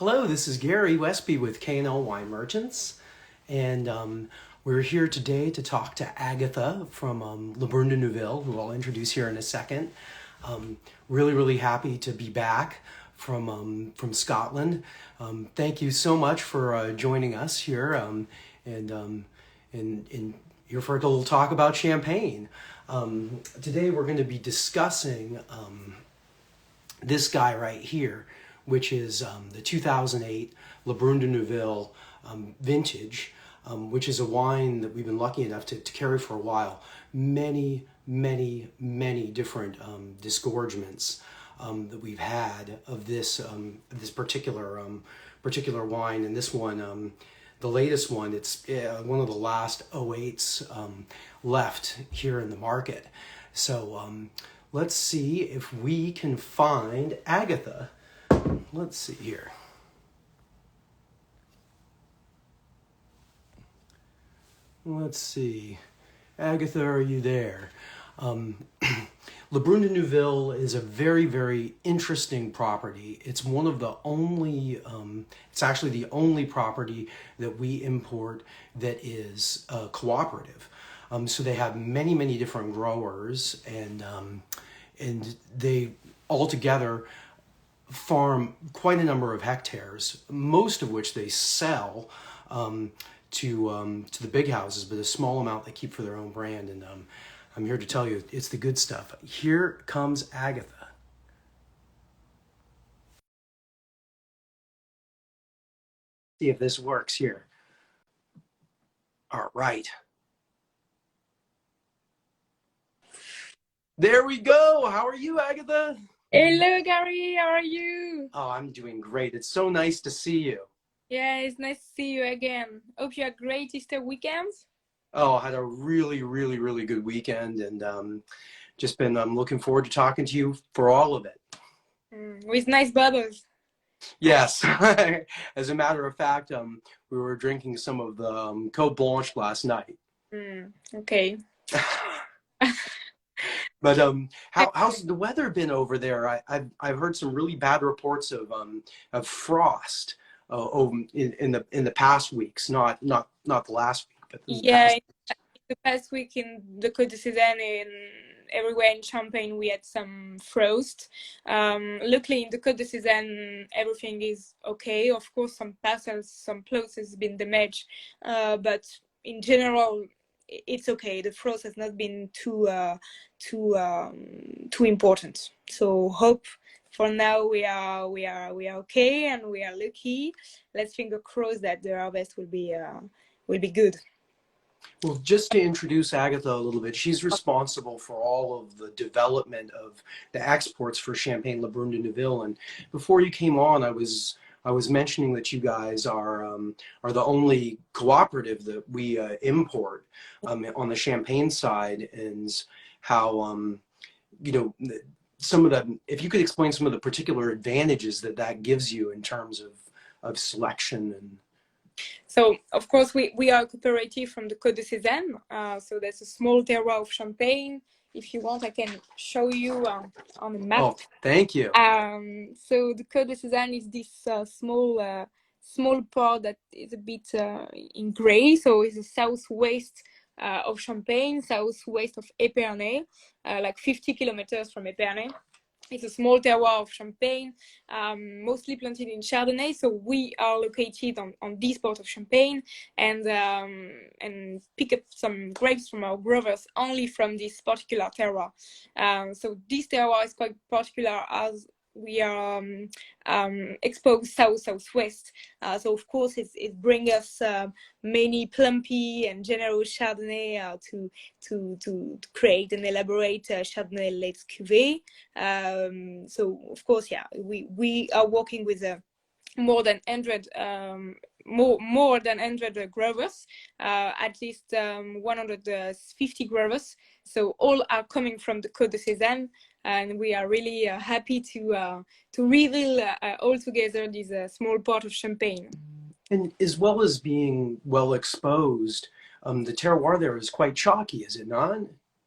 Hello, this is Gary Westby with K&L Wine Merchants, and we're here today to talk to Agathe from Brun de Neuville, who I'll introduce here in a second. Really happy to be back from Scotland. Thank you so much for joining us here and here for a little talk about champagne. Today we're going to be discussing this guy right here, which is the 2008 Brun de Neuville vintage, which is a wine that we've been lucky enough to carry for a while. Many different disgorgements that we've had of this particular wine, and this one, the latest one, it's one of the last 08s left here in the market. So let's see if we can find Agathe. Let's see here. Let's see. Agathe, are you there? Brun de Neuville is a very interesting property. It's one of the only, it's actually the only property that we import that is cooperative. So they have many different growers, and they all together farm quite a number of hectares, most of which they sell to the big houses, but a small amount they keep for their own brand. And I'm here to tell you, it's the good stuff. Here comes Agathe. See if this works here. All right. There we go. How are you, Agathe? Hello, Gary. How are you? Oh, I'm doing great. It's so nice to see you. Yeah, it's nice to see you again. Hope you had great Easter weekends. Oh, I had a really good weekend, and just been looking forward to talking to you for all of it. With nice bubbles. Yes. As a matter of fact, we were drinking some of the Cote Blanche last night. Okay. But how's the weather been over there? I've heard some really bad reports of frost in the past weeks, not the last week, but the past week in the Côte de Cézanne and everywhere in Champagne we had some frost. Luckily in the Côte de Cézanne everything is okay. Of course, some parcels, some plots has been damaged, but in general it's okay. The frost has not been too important. So hope for now we are okay and we are lucky. Let's finger crossed that the harvest will be good. Well, just to introduce Agathe a little bit, she's responsible for all of the development of the exports for Champagne Brun de Neuville. And before you came on, I was mentioning that you guys are the only cooperative that we import on the Champagne side, and how you know, some of the, if you could explain some of the particular advantages that gives you in terms of selection. And so of course we are a cooperative from the Côte de Cézanne, so there's a small terroir of Champagne. If you want, I can show you on the map. Oh, thank you. So the Côte de Cézanne is this small part that is a bit in gray. So it's the southwest of Champagne, southwest of Épernay, like 50 kilometers from Épernay. It's a small terroir of Champagne, mostly planted in Chardonnay. So we are located on this part of Champagne and pick up some grapes from our growers only from this particular terroir. So this terroir is quite particular as we are exposed southwest. So of course it brings us many plumpy and generous Chardonnay to create and elaborate Chardonnay-led cuvée. So of course, yeah, we are working with more than 100 growers, at least 150 growers. So all are coming from the Côte de Cézanne, and we are really happy to reveal all together this small part of Champagne. And as well as being well exposed, the terroir there is quite chalky, is it not?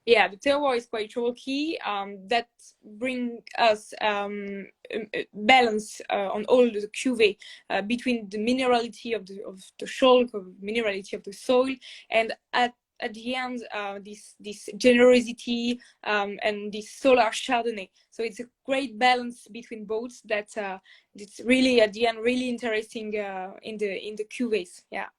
Yeah, the terroir is quite rocky. That bring us balance on all the cuvee between the minerality of the chalk, of minerality of the soil, and at the end, this generosity and this solar chardonnay. So it's a great balance between both. That it's really at the end really interesting in the cuvées. Yeah.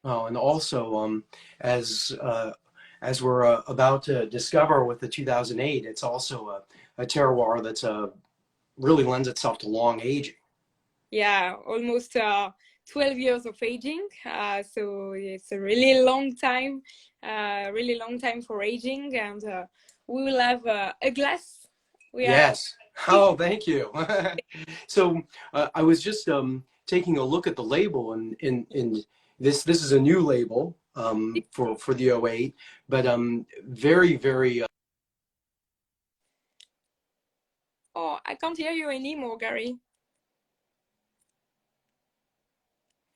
Oh, and also as we're about to discover with the 2008, it's also a terroir that's really lends itself to long aging. Yeah, almost 12 years of aging. So it's a really long time for aging. And we will have a glass. We are Yes. Oh, thank you. So I was just taking a look at the label, and in this is a new label for the '08, but very very. Oh, I can't hear you anymore, Gary.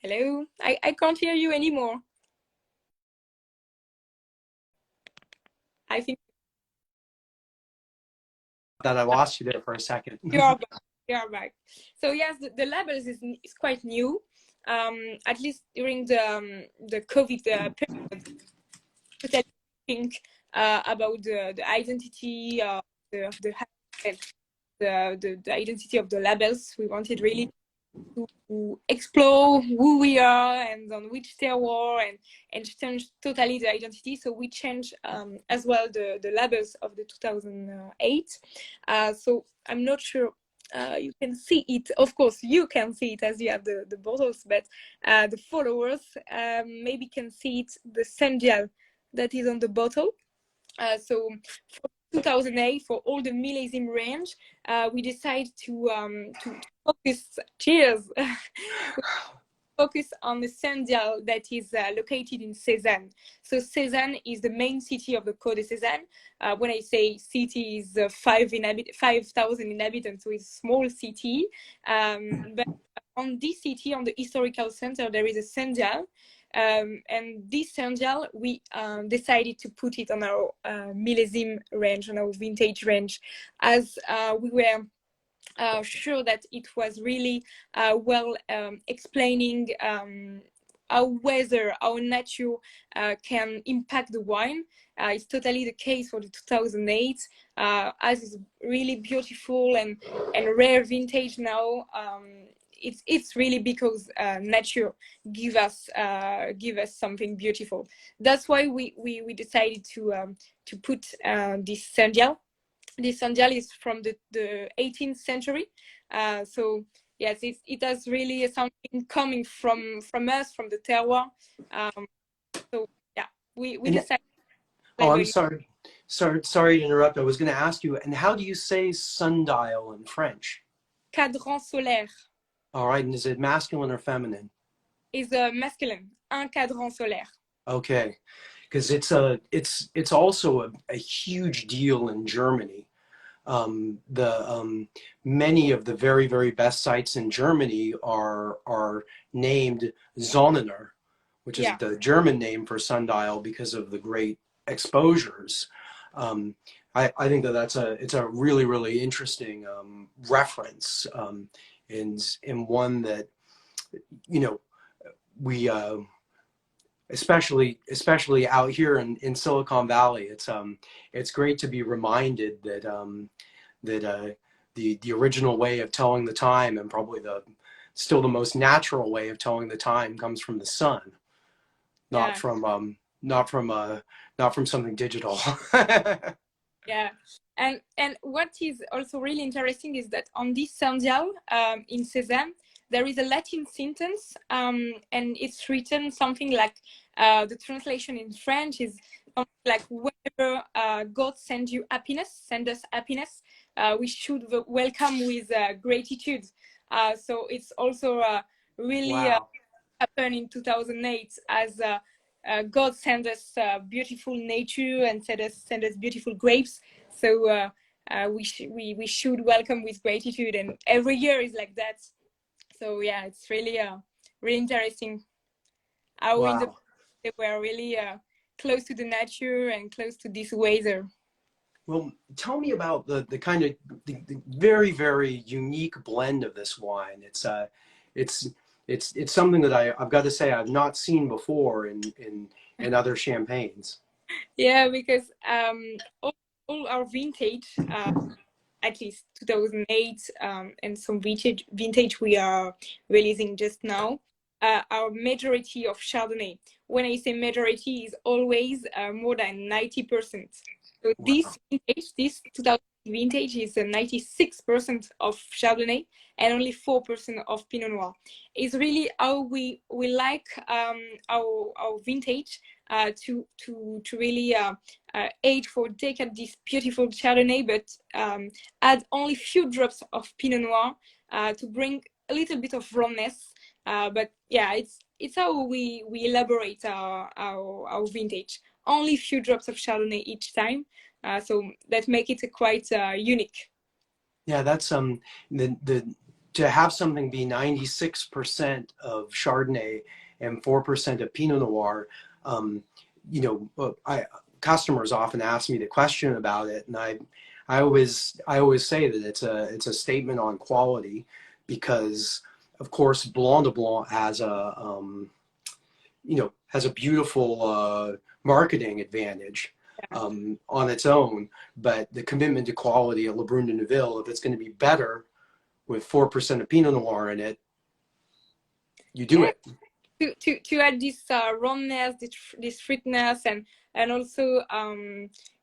Hello? I can't hear you anymore. I think That I lost you there for a second. you're back. You're back. So yes, the labels is quite new. At least during the COVID period, to think about the identity of the identity of the labels. We wanted really to explore who we are and on which terroir, and change totally the identity. So we changed as well the labels of the 2008. So I'm not sure you can see it. Of course, you can see it as you have the bottles, but the followers maybe can see it, the sendial that is on the bottle. So for 2008, for all the millésime range, we decided to focus. Cheers. Focus on the Sendial that is located in Cézanne. So Cézanne is the main city of the Côte de Cézanne. When I say city, is 5,000 inhabitants, so it's a small city. But on this city, on the historical center, there is a Sendial. And this Sendial, we decided to put it on our millésime range, on our vintage range, as we were sure that it was really well explaining how weather, how nature can impact the wine. It's totally the case for the 2008, as it's really beautiful and rare vintage now. It's really because nature give us something beautiful. That's why we decided to put this Sendial. This Sandial is from the 18th century. So yes, it has really something coming from us, from the terroir. So yeah, we decided to Oh, I'm label sorry to interrupt. I was going to ask you, and how do you say sundial in French? cadran solaire. All right, and is it masculine or feminine? Is masculine, un cadran solaire. Okay, because it's also a huge deal in Germany. Many of the very very best sites in Germany are named Sonnener, which is Yeah, the German name for sundial because of the great exposures. Um, I think it's a really really interesting reference, in one that you know we especially out here in Silicon Valley, it's great to be reminded that the original way of telling the time, and probably the still the most natural way of telling the time, comes from the sun, not yeah, from not from something digital. yeah. And what is also really interesting is that on this Sandial in Cézanne, there is a Latin sentence, and it's written something like the translation in French is something like, whenever God send you happiness, send us happiness, we should welcome with gratitude. So it's also really Wow. happened in 2008, as God sent us beautiful nature and send us beautiful grapes. So we should welcome with gratitude, and every year is like that. So yeah, it's really really interesting how in the Wow. they were really close to the nature and close to this weather. Well, tell me about the kind of the very, very unique blend of this wine. It's it's something that I've got to say I've not seen before in other champagnes. Yeah, because all our vintage, at least 2008, and some vintage we are releasing just now, our majority of Chardonnay. When I say majority, is always more than 90%. So Wow. this vintage, this 2000 vintage, is 96% of Chardonnay and only 4% of Pinot Noir. It's really how we like our vintage to really age for decade this beautiful Chardonnay, but add only few drops of Pinot Noir to bring a little bit of rawness. But yeah, it's how we elaborate our vintage. Only few drops of Chardonnay each time, so that make it quite unique. Yeah, that's the to have something be 96% of Chardonnay and 4% of Pinot Noir. Um, I customers often ask me the question about it, and I always say that it's a statement on quality, because of course Blanc de Blanc has has a beautiful marketing advantage on its own, but the commitment to quality at Brun de Neuville, if it's going to be better with 4% of Pinot Noir in it, you do Yeah, it. to add this rawness, this sweetness, and also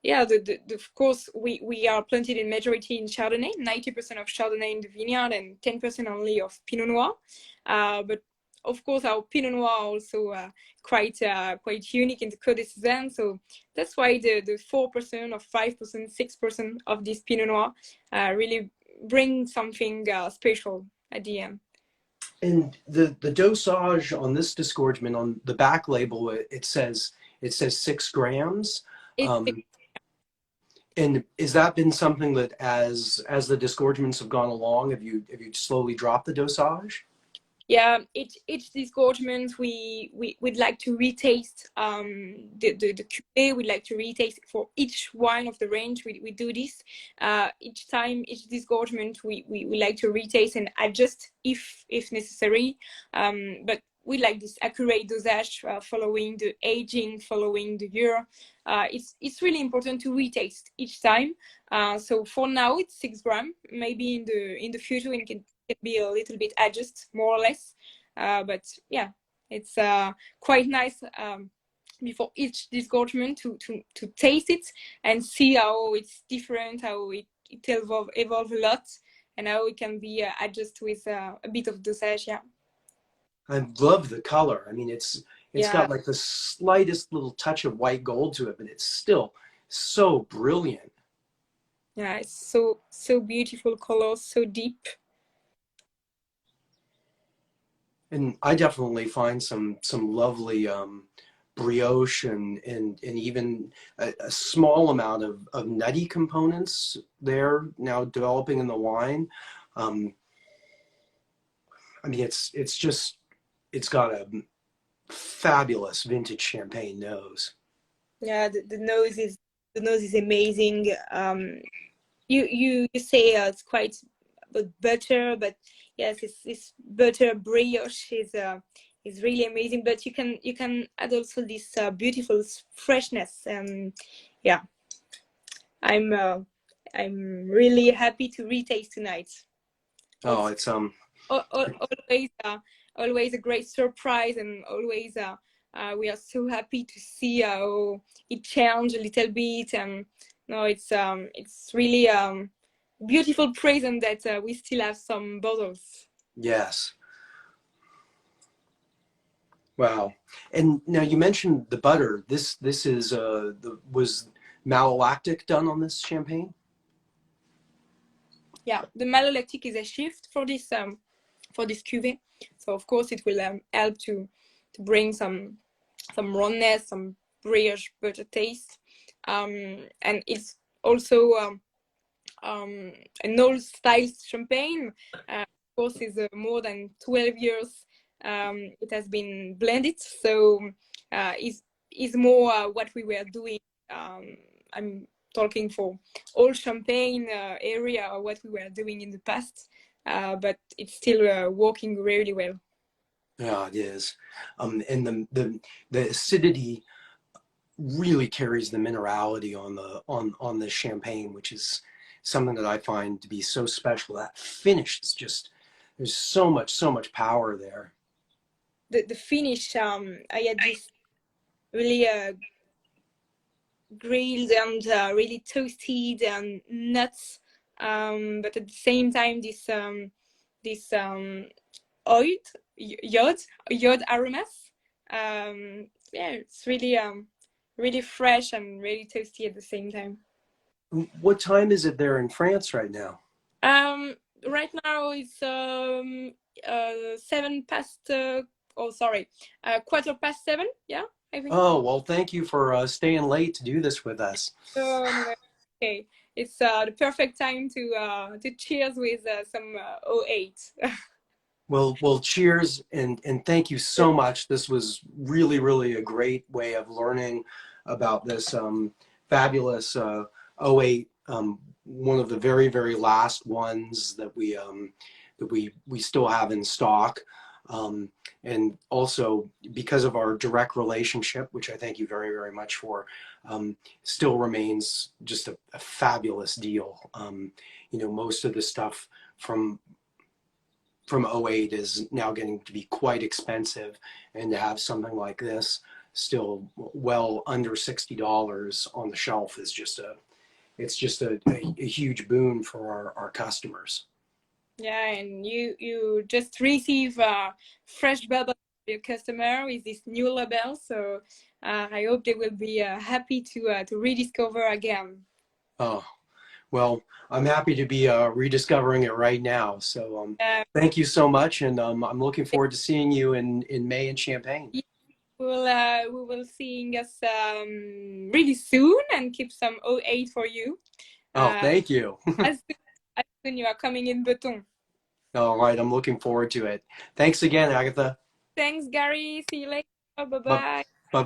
yeah, of course we are planted in majority in Chardonnay, 90% of Chardonnay in the vineyard and 10% only of Pinot Noir. But of course our Pinot Noir also quite unique in the Côte de Cézanne, so that's why the 4% or 5%, 6% of this Pinot Noir really bring something special at the end. And the dosage on this disgorgement, on the back label, it says 6 grams. It's Um, and has that been something that as the disgorgements have gone along, have you slowly dropped the dosage? Yeah, each disgorgement we'd like to retaste the cuvee. We'd like to retaste for each wine of the range. We do this each time, each disgorgement we like to retaste and adjust if necessary. But we like this accurate dosage following the aging, following the year. It's really important to retaste each time. So for now it's 6 grams. Maybe in the future it can be a little bit adjust more or less, but yeah, it's quite nice before each disgorgement to taste it and see how it's different, how it evolve a lot, and how it can be adjust with a bit of dosage. Yeah, I love the color. I mean, it's yeah, got like the slightest little touch of white gold to it, but it's still so brilliant. yeah, it's so beautiful colors, so deep. And I definitely find some lovely brioche and even a small amount of nutty components there now developing in the wine. Um, I mean, it's just it's got a fabulous vintage champagne nose. Yeah, the nose is amazing. You say it's quite but butter, but yes, it's butter brioche is really amazing. But you can add also this beautiful freshness, and yeah, I'm uh, I'm really happy to retaste tonight. Oh, It's it's always always a great surprise, and always we are so happy to see how it changed a little bit. And no, it's really beautiful present that we still have some bottles. yes. Wow. And now you mentioned the butter. This is was malolactic done on this champagne? Yeah, the malolactic is a shift for this cuvee, so of course it will help to bring some rawness, some brioche butter taste, and it's also an old style champagne. Of course, is more than 12 years. It has been blended, so is more what we were doing. I'm talking for all Champagne area or what we were doing in the past, but it's still working really well. Yeah, it is. And the acidity really carries the minerality on the champagne, which is something that I find to be so special. That finish is just, there's so much power there. The finish, I had this really grilled and really toasted and nuts, but at the same time this oud aromas. Yeah, it's really fresh and really toasty at the same time. What time is it there in France right now? Um, right now it's 7 past. 7. I think. Oh, well, thank you for staying late to do this with us. No, okay. It's the perfect time to cheers with some 08. Well, cheers and thank you so much. This was really a great way of learning about this fabulous '08, one of the very last ones that we still have in stock. And also because of our direct relationship, which I thank you very much for, still remains just a fabulous deal. You know, most of the stuff from '08 is now getting to be quite expensive, and to have something like this still well under $60 on the shelf is just a huge boon for our customers. Yeah, and you just receive fresh bubble for your customer with this new label, so I hope they will be happy to rediscover again. Oh, well, I'm happy to be rediscovering it right now. So Uh, thank you so much, and I'm looking forward to seeing you in May in Champagne. we will seeing us really soon and keep some 08 for you. Oh, Uh, thank you. as soon you are coming in Beton. All right, I'm looking forward to it. Thanks again, Agatha. Thanks, Gary. See you later. Bye Bye bye. bye.